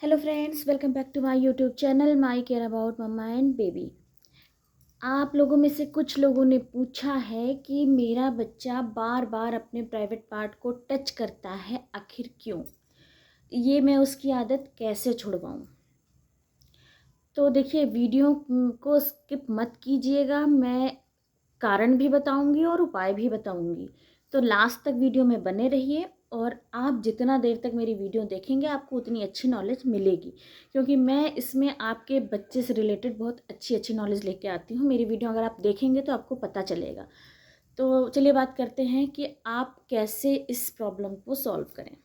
Hello friends, welcome back to my YouTube channel my care about mamma and baby. आप लोगों में से कुछ लोगों ने पूछा है कि मेरा बच्चा बार बार अपने प्राइवेट पार्ट को टच करता है, आखिर क्यों? ये मैं उसकी आदत कैसे छुड़वाऊँ? तो देखिए, वीडियो को स्किप मत कीजिएगा। मैं कारण भी बताऊंगी और उपाय भी बताऊंगी, तो लास्ट तक वीडियो में बने रहिए। और आप जितना देर तक मेरी वीडियो देखेंगे आपको उतनी अच्छी नॉलेज मिलेगी, क्योंकि मैं इसमें आपके बच्चे से रिलेटेड बहुत अच्छी अच्छी नॉलेज लेके आती हूँ। मेरी वीडियो अगर आप देखेंगे तो आपको पता चलेगा। तो चलिए बात करते हैं कि आप कैसे इस प्रॉब्लम को सॉल्व करें।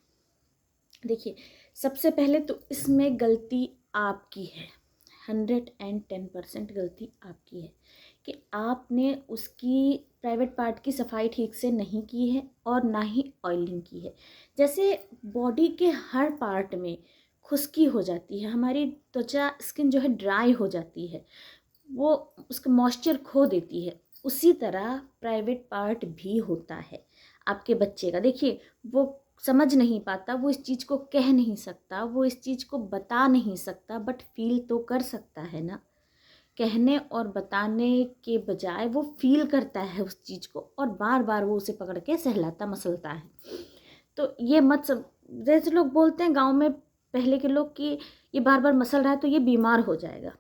देखिए, सबसे पहले तो इसमें गलती आपकी है। 110% गलती आपकी है कि आपने उसकी प्राइवेट पार्ट की सफाई ठीक से नहीं की है और ना ही ऑयलिंग की है। जैसे बॉडी के हर पार्ट में खुश्की हो जाती है, हमारी त्वचा स्किन जो है ड्राई हो जाती है, वो उसका मॉइस्चर खो देती है, उसी तरह प्राइवेट पार्ट भी होता है आपके बच्चे का। देखिए, वो समझ नहीं पाता, वो इस चीज़ को कह नहीं सकता, वो इस चीज़ को बता नहीं सकता, बट फील तो कर सकता है ना। कहने और बताने के बजाय वो फील करता है उस चीज़ को, और बार बार वो उसे पकड़ के सहलाता मसलता है। तो ये मत सब, जैसे लोग बोलते हैं गांव में पहले के लोग कि ये बार बार मसल रहा है तो ये बीमार हो जाएगा।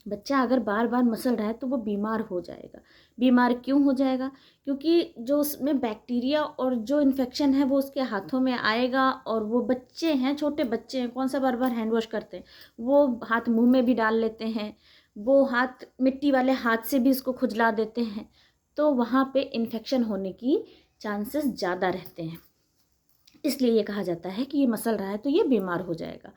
बच्चा अगर बार बार मसल रहा है तो वो बीमार हो जाएगा। बीमार क्यों हो जाएगा? क्योंकि जो उसमें बैक्टीरिया और जो इन्फेक्शन है वो उसके हाथों में आएगा, और वो बच्चे हैं, छोटे बच्चे हैं, कौन सा बार बार हैंड वॉश करते हैं? वो हाथ मुंह में भी डाल लेते हैं, वो हाथ मिट्टी वाले हाथ से भी इसको खुजला देते हैं, तो वहाँ पे इन्फेक्शन होने की चांसेस ज़्यादा रहते हैं। इसलिए ये कहा जाता है कि ये मसल रहा है तो ये बीमार हो जाएगा।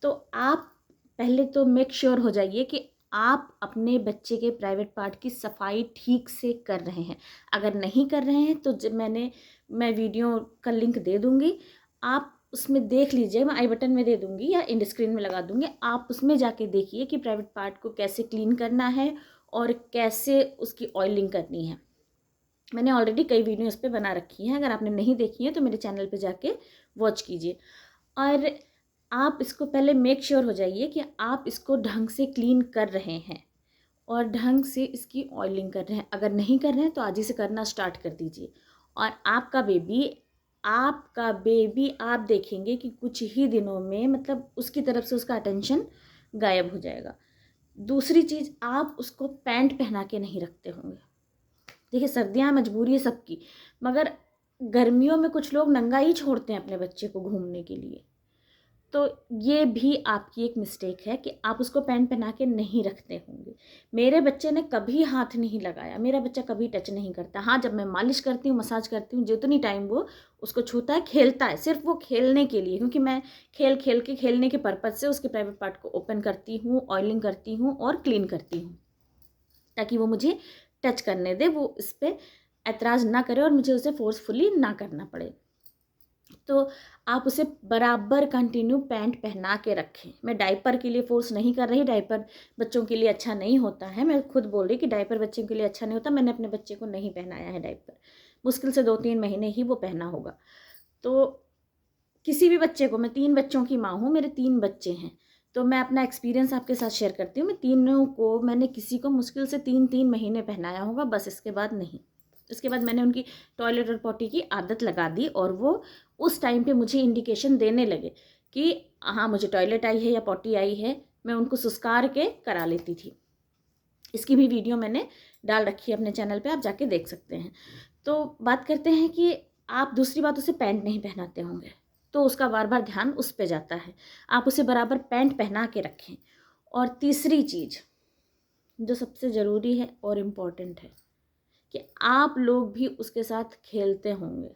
तो आप पहले तो मेक श्योर हो जाइए कि आप अपने बच्चे के प्राइवेट पार्ट की सफाई ठीक से कर रहे हैं। अगर नहीं कर रहे हैं तो जब मैं वीडियो का लिंक दे दूँगी, आप उसमें देख लीजिए। मैं आई बटन में दे दूँगी या इंड स्क्रीन में लगा दूँगी, आप उसमें जाके देखिए कि प्राइवेट पार्ट को कैसे क्लीन करना है और कैसे उसकी ऑयलिंग करनी है। मैंने ऑलरेडी कई वीडियो इस पर बना रखी हैं, अगर आपने नहीं देखी है तो मेरे चैनल पे जाके वॉच कीजिए। और आप इसको पहले मेक श्योर हो जाइए कि आप इसको ढंग से क्लीन कर रहे हैं और ढंग से इसकी ऑयलिंग कर रहे हैं। अगर नहीं कर रहे हैं तो आज ही से करना स्टार्ट कर दीजिए। और आपका बेबी आप देखेंगे कि कुछ ही दिनों में, मतलब उसकी तरफ से उसका अटेंशन गायब हो जाएगा। दूसरी चीज़, आप उसको पैंट पहना के नहीं रखते होंगे। देखिए, सर्दियाँ मजबूरी है सबकी, मगर गर्मियों में कुछ लोग नंगा ही छोड़ते हैं अपने बच्चे को घूमने के लिए। तो ये भी आपकी एक मिस्टेक है कि आप उसको पैंट पहना के नहीं रखते होंगे। मेरे बच्चे ने कभी हाथ नहीं लगाया, मेरा बच्चा कभी टच नहीं करता। हाँ, जब मैं मालिश करती हूँ, मसाज करती हूँ, जितनी टाइम वो उसको छूता है, खेलता है, सिर्फ वो खेलने के लिए, क्योंकि मैं खेलने के पर्पज़ से उसके प्राइवेट पार्ट को ओपन करती हूँ, ऑयलिंग करती हूँ और क्लीन करती हूँ, ताकि वो मुझे टच करने दे, वो इस पर ऐतराज़ ना करे और मुझे उसे फोर्सफुली ना करना पड़े। तो आप उसे बराबर कंटिन्यू पैंट पहना के रखें। मैं डायपर के लिए फोर्स नहीं कर रही, डायपर बच्चों के लिए अच्छा नहीं होता है। मैं खुद बोल रही कि डायपर बच्चों के लिए अच्छा नहीं होता। मैंने अपने बच्चे को नहीं पहनाया है डायपर, मुश्किल से 2-3 महीने ही वो पहना होगा। तो किसी भी बच्चे को, मैं 3 बच्चों की माँ हूँ, मेरे 3 बच्चे हैं, तो मैं अपना एक्सपीरियंस आपके साथ शेयर करती हूँ। मैं तीनों को, मैंने किसी को मुश्किल से 3-3 महीने पहनाया होगा, बस, इसके बाद नहीं। इसके बाद मैंने उनकी टॉयलेट और पॉटी की आदत लगा दी, और वो उस टाइम पे मुझे इंडिकेशन देने लगे कि हाँ, मुझे टॉयलेट आई है या पॉटी आई है। मैं उनको सुस्कार के करा लेती थी। इसकी भी वीडियो मैंने डाल रखी है अपने चैनल पे, आप जाके देख सकते हैं। तो बात करते हैं कि आप दूसरी बात, उसे पैंट नहीं पहनाते होंगे तो उसका बार बार ध्यान उस पे जाता है। आप उसे बराबर पैंट पहना के रखें। और तीसरी चीज़ जो सबसे ज़रूरी है और इम्पॉर्टेंट है, कि आप लोग भी उसके साथ खेलते होंगे।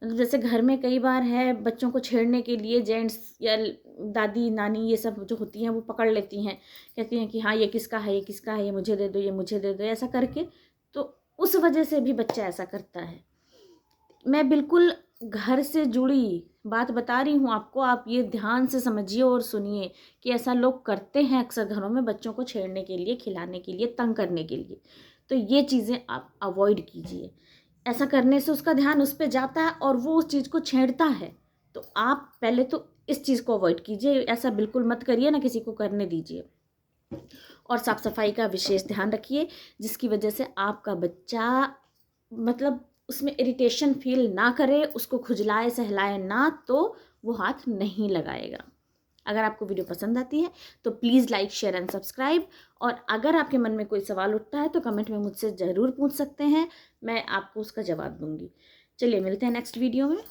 मतलब जैसे घर में कई बार है, बच्चों को छेड़ने के लिए जेंट्स या दादी नानी ये सब जो होती हैं वो पकड़ लेती हैं, कहती हैं कि हाँ, ये किसका है, ये किसका है, ये मुझे दे दो, ये मुझे दे दो, ऐसा करके। तो उस वजह से भी बच्चा ऐसा करता है। मैं बिल्कुल घर से जुड़ी बात बता रही हूँ आपको, आप ये ध्यान से समझिए और सुनिए कि ऐसा लोग करते हैं अक्सर घरों में, बच्चों को छेड़ने के लिए, खिलाने के लिए, तंग करने के लिए। तो ये चीज़ें आप अवॉइड कीजिए। ऐसा करने से उसका ध्यान उस पे जाता है और वो उस चीज़ को छेड़ता है। तो आप पहले तो इस चीज़ को अवॉइड कीजिए, ऐसा बिल्कुल मत करिए, ना किसी को करने दीजिए। और साफ़ सफाई का विशेष ध्यान रखिए, जिसकी वजह से आपका बच्चा मतलब उसमें इरिटेशन फील ना करे, उसको खुजलाए सहलाए ना, तो वो हाथ नहीं लगाएगा। अगर आपको वीडियो पसंद आती है तो please like share and subscribe. और अगर आपके मन में कोई सवाल उठता है तो कमेंट में मुझसे ज़रूर पूछ सकते हैं, मैं आपको उसका जवाब दूंगी। चलिए मिलते हैं नेक्स्ट वीडियो में।